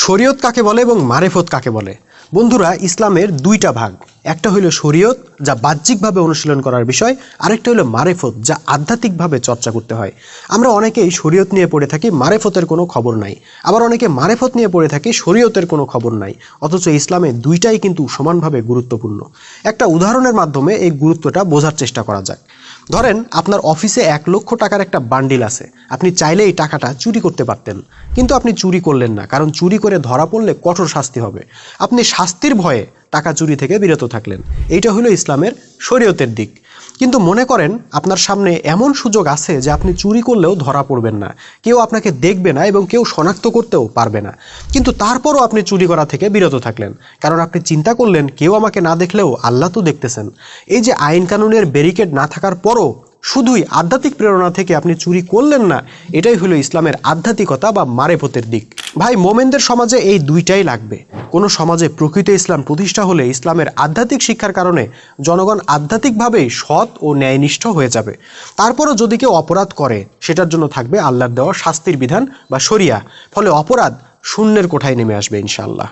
শরীয়ত কাকে বলে এবং মারেফত কাকে বলে? বন্ধুরা, ইসলামের দুইটা ভাগ। একটা হলো শরীয়ত, যা বাহ্যিকভাবে অনুশীলন করার বিষয়, আরেকটা হলো মারেফত, যা আধ্যাত্মিকভাবে চর্চা করতে হয়। আমরা অনেকেই শরীয়ত নিয়ে পড়ে থাকি, মারেফতের কোনো খবর নাই। আবার অনেকে মারেফত নিয়ে পড়ে থাকি, শরীয়তের কোনো খবর নাই। অথচ ইসলামে দুইটাই কিন্তু সমানভাবে গুরুত্বপূর্ণ। একটা উদাহরণের মাধ্যমে এই গুরুত্বটা বোঝার চেষ্টা করা যাক। ধরেন, আপনার অফিসে 1 লক্ষ টাকার একটা বান্ডিল আছে। আপনি চাইলে এই টাকাটা চুরি করতে পারতেন, কিন্তু আপনি চুরি করলেন না, কারণ চুরি করে ধরা পড়লে কঠোর শাস্তি হবে। আপনি শাস্তির ভয়ে টাকা চুরি থেকে বিরত থাকলেন। এইটা হলো ইসলামের শরীয়তের দিক। কিন্তু মনে করেন আপনার সামনে এমন সুযোগ আছে যে আপনি চুরি করলেও ধরা পড়বেন না, কেউ আপনাকে দেখবে না এবং কেউ শনাক্ত করতেও পারবে না, কিন্তু তারপরও আপনি চুরি করা থেকে বিরত থাকলেন, কারণ আপনি চিন্তা করলেন কেউ আমাকে না দেখলেও আল্লাহ তো দেখতেছেন। এই যে আইন কানুনের ব্যারিকেড না থাকার পরও শুধুই আধ্যাত্মিক প্রেরণা থেকে আপনি চুরি করলেন না, এটাই হলো ইসলামের আধ্যাত্মিকতা বা মারেফতের দিক। ভাই, মোমেনদের সমাজে এই দুইটাই লাগবে। কোনো সমাজে প্রকৃত ইসলাম প্রতিষ্ঠা হলে ইসলামের আধ্যাত্মিক শিক্ষার কারণে জনগণ আধ্যাত্মিকভাবেই সৎ ও ন্যায়নিষ্ঠ হয়ে যাবে। তারপরও যদি কেউ অপরাধ করে, সেটার জন্য থাকবে আল্লাহর দেওয়া শাস্তির বিধান বা শরিয়া। ফলে অপরাধ শূন্যের কোঠায় নেমে আসবে ইনশাআল্লাহ।